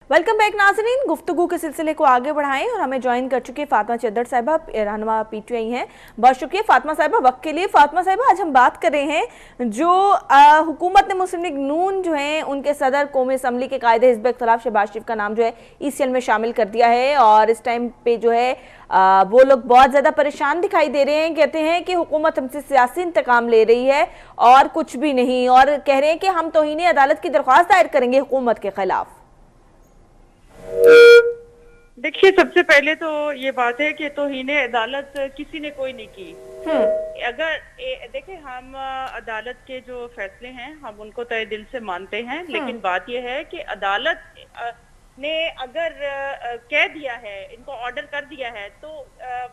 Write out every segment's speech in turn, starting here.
Welcome back नाज़रीन। गुफ्तगू के सिलसिले को आगे बढ़ाएं और हमें ज्वाइन कर चुके फातिमा चद्दर साहिबा, रहनुमा पीटीआई हैं। बहुत शुक्रिया फातिमा साहिबा वक्त के लिए। फातिमा साहिबा, आज हम बात कर रहे हैं जो हुकूमत ने मुस्लिम लीग नून जो है उनके सदर कौमी असम्बली के कायदे हिज़्ब इख्तिलाफ शहबाज शरीफ का नाम जो है ECL में शामिल कर दिया है और इस टाइम पे जो है वो लोग बहुत ज़्यादा परेशान दिखाई दे रहे हैं। कहते हैं कि हुकूमत हमसे सियासी इंतकाम ले रही है और कुछ भी नहीं, और कह रहे हैं कि हम तौहीन अदालत की दरख्वास्त दायर करेंगे हुकूमत के खिलाफ। देखिए, सबसे पहले तो ये बात है कि तौहीन अदालत किसी ने कोई नहीं की। अगर देखिए, हम अदालत के जो फैसले हैं हम उनको तहे दिल से मानते हैं, लेकिन बात यह है कि अदालत ने अगर कह दिया है, इनको ऑर्डर कर दिया है, तो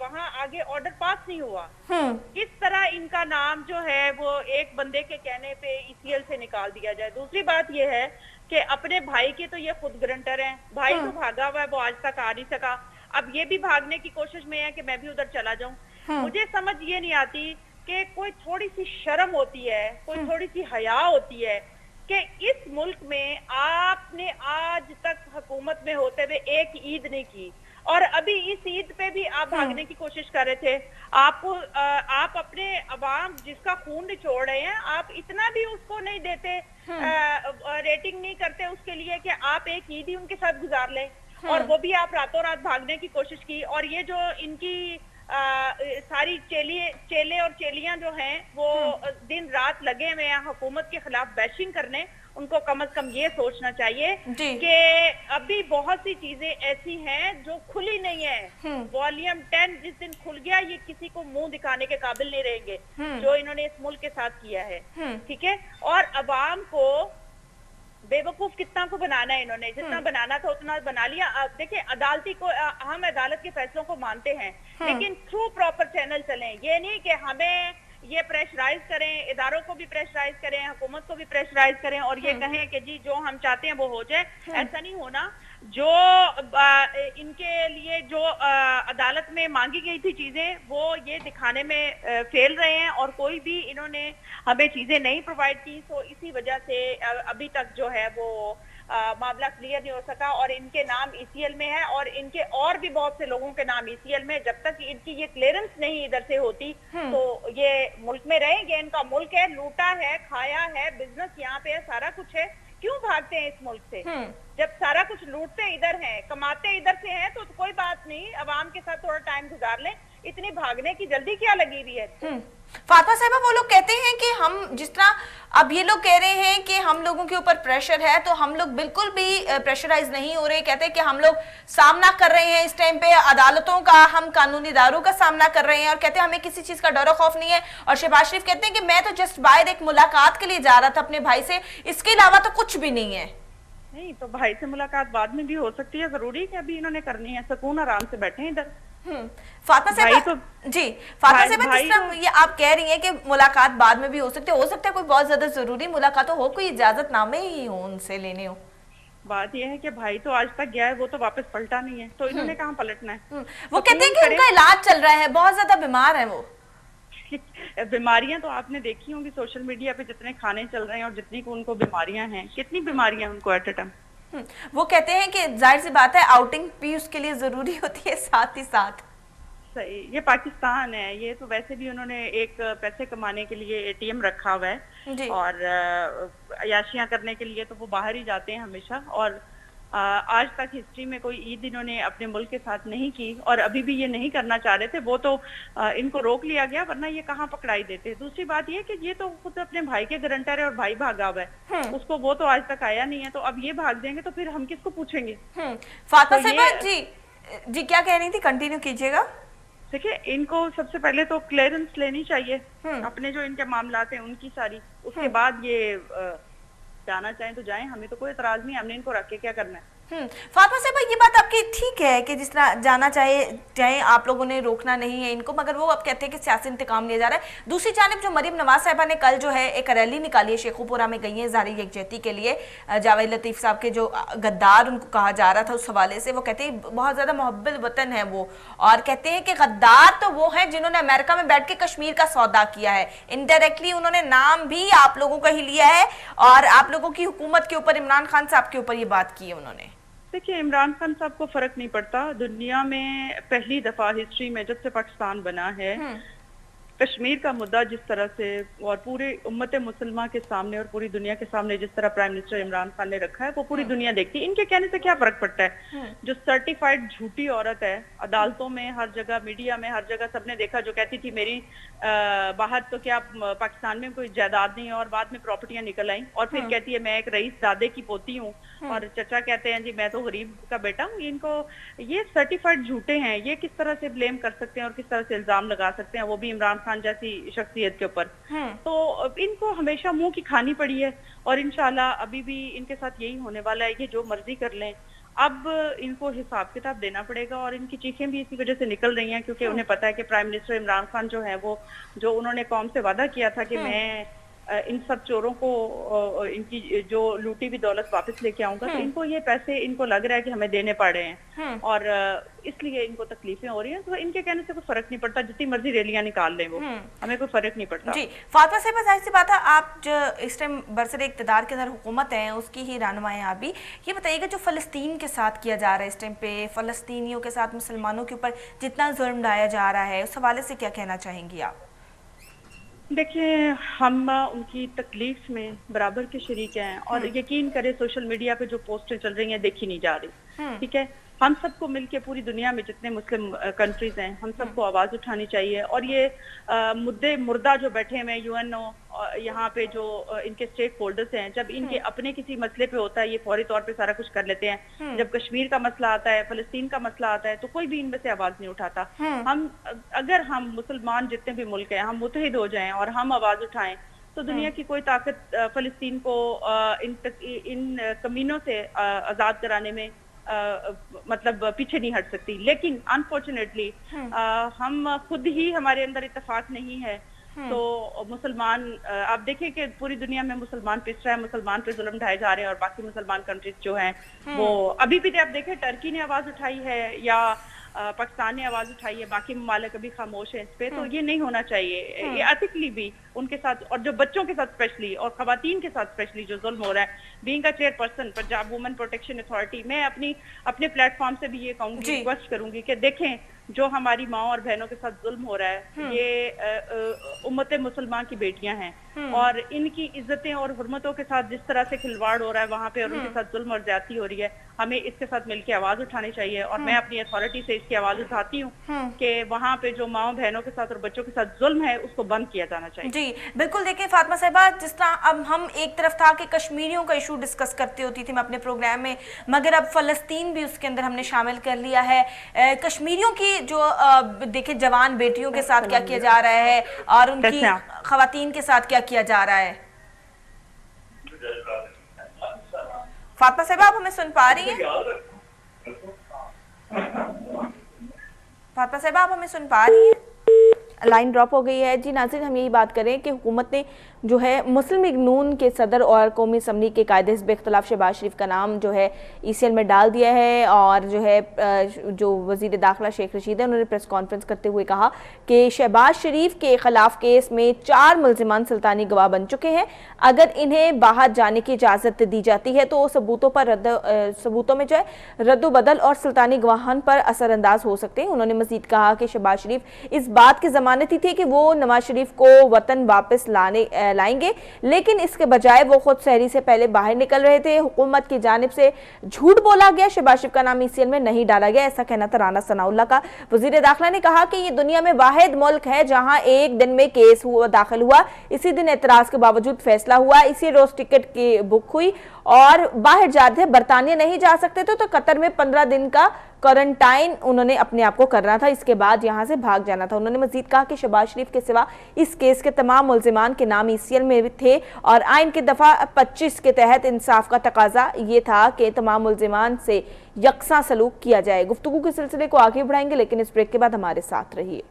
वहाँ आगे ऑर्डर पास नहीं हुआ। किस तरह इनका नाम जो है वो एक बंदे के कहने पे ECL से निकाल दिया जाए। दूसरी बात ये है कि अपने भाई के तो ये खुद गारंटर हैं, भाई तो भागा हुआ है, वो आज तक आ नहीं सका, अब ये भी भागने की कोशिश में है कि मैं भी उधर चला जाऊं। मुझे समझ ये नहीं आती कि कोई थोड़ी सी शर्म होती है, कोई थोड़ी सी हया होती है कि इस मुल्क में आपने आज तक हुकूमत में होते हुए एक ईद नहीं की और अभी इस ईद पे भी आप भागने की कोशिश कर रहे थे। आप अपने अवाम जिसका खून निचोड़ रहे हैं, आप इतना भी उसको नहीं देते, रेटिंग नहीं करते उसके लिए कि आप एक ईद ही उनके साथ गुजार लें, और वो भी आप रातों रात भागने की कोशिश की। और ये जो इनकी सारी चेले और चेलियां जो हैं वो दिन रात लगे हुए हैं हुकूमत के खिलाफ बैशिंग करने, उनको कम से कम ये सोचना चाहिए कि अभी बहुत सी चीजें ऐसी हैं जो खुली नहीं है। वॉल्यूम 10 जिस दिन खुल गया, ये किसी को मुंह दिखाने के काबिल नहीं रहेंगे जो इन्होंने इस मुल्क के साथ किया है। ठीक है, और अवाम को बेवकूफ कितना को बनाना है, इन्होंने जितना बनाना था उतना बना लिया। देखिए, अदालती को हम अदालत के फैसलों को मानते हैं, लेकिन थ्रू प्रॉपर चैनल चलें। ये नहीं कि हमें ये प्रेशराइज करें, इदारों को भी प्रेशराइज करें, हुकूमत को भी प्रेशराइज करें और ये कहें कि जी जो हम चाहते हैं वो हो जाए। ऐसा नहीं होना। जो इनके लिए जो अदालत में मांगी गई थी चीजें, वो ये दिखाने में फेल रहे हैं और कोई भी इन्होंने हमें चीजें नहीं प्रोवाइड की। तो इसी वजह से अभी तक जो है वो मामला क्लियर नहीं हो सका और इनके नाम ECL में है और इनके और भी बहुत से लोगों के नाम ECL में। जब तक इनकी ये क्लियरेंस नहीं इधर से होती तो ये मुल्क में रहेंगे। इनका मुल्क है, लूटा है, खाया है, बिजनेस यहाँ पे है, सारा कुछ है। क्यों भागते हैं इस मुल्क से? जब सारा कुछ लूटते इधर हैं, कमाते इधर से हैं, तो कोई बात नहीं, अवाम के साथ थोड़ा टाइम गुजार लें। इतनी भागने की जल्दी क्या लगी हुई है? फातिमा साहिबा, वो लोग कहते हैं कि हम जिस तरह अब ये लोग कह रहे हैं कि हम लोगों के ऊपर प्रेशर है, तो हम लोग बिल्कुल भी प्रेशराइज नहीं हो रहे। कहते हैं कि हम लोग सामना कर रहे हैं इस टाइम पे अदालतों का, हम कानूनी इदारों का सामना कर रहे हैं और कहते हैं हमें किसी चीज का डर खौफ नहीं है। और शहबाज शरीफ कहते हैं कि मैं तो जस्ट बाहर एक मुलाकात के लिए जा रहा था अपने भाई से, इसके अलावा तो कुछ भी नहीं है। नहीं तो भाई से मुलाकात बाद में भी हो सकती है, जरूरी है अभी इन्होंने करनी है? सुकून आराम से बैठे हैं इधर। फातिमा साहिबा जी, फातिमा साहिबा, जिस तरह ये आप कह रही हैं कि मुलाकात बाद में भी हो सकती है, हो सकता है कोई बहुत ज्यादा जरूरी मुलाकात हो, कोई इजाजतनामे ही हो उनसे लेने हो। बात ये है कि भाई तो आज तक गया है, वो तो वापस पलटा नहीं है, तो इन्होंने कहाँ पलटना है? वो कहते हैं कि उनका इलाज चल रहा है, बहुत ज्यादा बीमार है वो। बीमारियां तो आपने देखी होंगी सोशल मीडिया पे, जितने खाने चल रहे हैं और जितनी को उनको बीमारियां हैं, कितनी बीमारियां उनको एट अ टाइम। वो कहते हैं कि जाहिर सी बात है आउटिंग भी उसके लिए जरूरी होती है साथ ही साथ। सही, ये पाकिस्तान है, ये तो वैसे भी उन्होंने एक पैसे कमाने के लिए ATM रखा हुआ है और अयाशियां करने के लिए तो वो बाहर ही जाते हैं हमेशा। और आज तक हिस्ट्री में कोई ईद इन्होंने अपने मुल्क के साथ नहीं की और अभी भी ये नहीं करना चाह रहे थे। वो तो इनको रोक लिया गया, वरना ये कहाँ पकड़ाई देते। दूसरी बात ये कि ये तो खुद अपने भाई के गारंटर है और भाई भागा हुआ है, उसको वो तो आज तक आया नहीं है, तो अब ये भाग जाएंगे तो फिर हम किसको पूछेंगे? फातिमा साहिबा जी क्या कह रही थी, कंटिन्यू कीजिएगा। देखिए, इनको सबसे पहले तो क्लियरेंस लेनी चाहिए अपने जो इनके मामलात हैं उनकी सारी, उसके बाद ये जाना चाहें तो जाएं, हमें तो कोई एतराज नहीं, हमने इनको रख के क्या करना है। फातिमा साहिबा, ये बात आपकी ठीक है कि जिस तरह जाना चाहे आप लोगों ने रोकना नहीं है इनको, मगर वो अब कहते हैं कि सियासी इंतकाम लिया जा रहा है। दूसरी जानिब जो मरीम नवाज साहिबा ने कल जो है एक रैली निकाली है, शेखुपुरा में गई है ज़ाहिर यकजहती के लिए। जावेद लतीफ़ साहब के जो गद्दार उनको कहा जा रहा था, उस हवाले से वो कहते हैं बहुत ज़्यादा मोहब्बत वतन है वो, और कहते हैं कि गद्दार तो वो हैं जिन्होंने अमेरिका में बैठ के कश्मीर का सौदा किया है। इनडायरेक्टली उन्होंने नाम भी आप लोगों का ही लिया है और आप लोगों की हुकूमत के ऊपर, इमरान खान साहब के ऊपर ये बात की है उन्होंने। देखिए, इमरान खान साहब को फर्क नहीं पड़ता। दुनिया में पहली दफा हिस्ट्री में जब से पाकिस्तान बना है, कश्मीर का मुद्दा जिस तरह से और पूरे उम्मत मुसलमान के सामने और पूरी दुनिया के सामने जिस तरह प्राइम मिनिस्टर इमरान खान ने रखा है, वो पूरी दुनिया देखती है। इनके कहने से क्या फर्क पड़ता है? जो सर्टिफाइड झूठी औरत है, अदालतों में हर जगह, मीडिया में हर जगह सबने देखा, जो कहती थी मेरी बाहर तो क्या पाकिस्तान में कोई जायदाद नहीं है, और बाद में प्रॉपर्टियां निकल आई, और फिर कहती है मैं एक रईस दादे की पोती हूँ, और चचा कहते हैं जी मैं तो गरीब का बेटा हूँ। इनको ये सर्टिफाइड झूठे हैं, ये किस तरह से ब्लेम कर सकते हैं और किस तरह से इल्जाम लगा सकते हैं, वो भी इमरान खान जैसी शख्सियत के ऊपर। तो इनको हमेशा मुंह की खानी पड़ी है, और इंशाल्लाह अभी भी इनके साथ यही होने वाला है। ये जो मर्जी कर लें, अब इनको हिसाब किताब देना पड़ेगा। और इनकी चीखें भी इसी वजह से निकल रही हैं क्योंकि उन्हें पता है कि प्राइम मिनिस्टर इमरान खान जो है, वो जो उन्होंने कौम से वादा किया था कि मैं इन सब चोरों को इनकी जो लूटी हुई दौलत वापस लेके आऊंगा, तो इनको ये पैसे इनको लग रहा है कि हमें देने पड़ रहे हैं, और इसलिए इनको तकलीफें हो रही हैं। तो इनके कहने से कोई फर्क नहीं पड़ता, जितनी मर्जी रैलियां निकाल लें वो, हमें कोई फर्क नहीं पड़ता। जी फातिमा साहिबा, जाहिर सी बात है आप जो इस टाइम बरसर इक़्तिदार के अंदर हुकूमत है, उसकी ही रहनुमा हैं आप भी। ये बताइएगा जो फ़लस्तीन के साथ किया जा रहा है इस टाइम पे, फ़लस्तीनियों के साथ मुसलमानों के ऊपर जितना जुल्म ढाया जा रहा है, उस हवाले से क्या कहना चाहेंगी आप? देखिए, हम उनकी तकलीफ में बराबर के शरीक हैं, और यकीन करें सोशल मीडिया पे जो पोस्टें चल रही हैं देखी नहीं जा रही। ठीक है, हम सबको मिलके पूरी दुनिया में जितने मुस्लिम कंट्रीज हैं, हम सबको आवाज उठानी चाहिए। और ये मुद्दे मुर्दा जो बैठे हुए यूएनओ यहाँ पे जो इनके स्टेक होल्डर्स हैं, जब इनके अपने किसी मसले पे होता है ये फौरी तौर पे सारा कुछ कर लेते हैं। जब कश्मीर का मसला आता है, फलस्तीन का मसला आता है, तो कोई भी इनमें से आवाज नहीं उठाता। अगर हम मुसलमान जितने भी मुल्क हैं, हम मुत्तहिद हो जाएं और हम आवाज उठाएं, तो दुनिया की कोई ताकत फलस्तीन को इन कमीनों से आजाद कराने में मतलब पीछे नहीं हट सकती। लेकिन अनफॉर्चुनेटली हम खुद ही, हमारे अंदर इत्तेफाक नहीं है। तो मुसलमान, आप देखिए कि पूरी दुनिया में मुसलमान पिस रहा है, मुसलमान पे जुल्म ढाए जा रहे हैं, और बाकी मुसलमान कंट्रीज जो हैं वो अभी भी, आप देखें टर्की ने आवाज उठाई है या पाकिस्तान ने आवाज उठाई है, बाकी ममालिक अभी खामोश है इस पे। तो ये नहीं होना चाहिए। ये एथिकली भी उनके साथ, और जो बच्चों के साथ स्पेशली, और खवातीन के साथ स्पेशली जो जुल्म हो रहा है। Being a chairperson Punjab women protection authority, मैं अपने प्लेटफॉर्म से भी ये कहूंगी, रिक्वेस्ट करूंगी कि देखें जो हमारी माँ और बहनों के साथ जुल्म हो रहा है, ये उम्मत मुसलमान की बेटियां हैं, और इनकी इज्जतें और हुर्मतों के साथ जिस तरह से खिलवाड़ हो रहा है वहां पे, और उनके साथ जुल्म और ज्यादती हो रही है, हमें इसके साथ मिलकर आवाज उठानी चाहिए। और मैं अपनी अथॉरिटी से इसकी आवाज उठाती हूँ कि वहां पे जो माँ बहनों के साथ और बच्चों के साथ जुल्म है उसको बंद किया जाना चाहिए। जी बिल्कुल। देखिए फातिमा साहिबा, जिस तरह अब हम एक तरफ था कि कश्मीरियों का इशू डिस्कस करती होती थी मैं अपने प्रोग्राम में, मगर अब फलस्तीन भी उसके अंदर हमने शामिल कर लिया है। कश्मीरियों की जो देखिए जवान बेटियों के साथ क्या किया जा रहा है, और उनकी खवातीन के साथ क्या किया जा रहा है। फातिमा साहिबा, आप हमें सुन पा रही हैं? फातिमा साहिबा, आप हमें सुन पा रही हैं? लाइन ड्रॉप हो गई है। जी नाज़रीन, हम यही बात करें कि हुकूमत ने जो है मुस्लिम लीग नून के सदर और कौमी असम्बली के कायदे हिज़्ब इख्तिलाफ शहबाज शरीफ का नाम जो है ECL में डाल दिया है। और जो है जो वज़ीर दाखिला शेख रशीद है, उन्होंने प्रेस कॉन्फ्रेंस करते हुए कहा कि शहबाज शरीफ के खिलाफ केस में 4 मुल्ज़िमान सुल्तानी गवाह बन चुके हैं। अगर इन्हें बाहर जाने की इजाज़त दी जाती है तो सबूतों में जो है रद्दोबदल और सुल्तानी गवाहान पर असरअंदाज हो सकते हैं। उन्होंने मज़ीद कहा कि शहबाज शरीफ इस बात की ज़मानती थे कि वो नवाज शरीफ को वतन वापस लाएंगे, लेकिन इसके बजाय वो खुद सहरी से पहले बाहर निकल रहे थे। हुकूमत की जानिब से झूठ बोला गया, शहबाज शरीफ का नाम ECL में नहीं डाला गया, ऐसा कहना था राना सनाउल्लाह का। वज़ीर दाखिला ने कहा कि ये दुनिया में वाहिद मुल्क है जहां एक दिन में केस दाखिल हुआ, इसी दिन एतराज के बावजूद फैसला हुआ, इसी रोज टिकट की बुक हुई और बाहर जा रहे थे। बरतानिया नहीं जा सकते थे तो कतर में 15 दिन का क्वारंटाइन उन्होंने अपने आप को करना था, इसके बाद यहां से भाग जाना था। उन्होंने मजीद कहा कि शहबाज शरीफ के सिवा इस केस के तमाम मुल्जिमान के नाम ECL में भी थे और आइन के दफा 25 के तहत इंसाफ का तकाजा ये था कि तमाम मुल्जिमान से यकसा सलूक किया जाए। गुफ्तगू के सिलसिले को आगे बढ़ाएंगे, लेकिन इस ब्रेक के बाद हमारे साथ रहिए।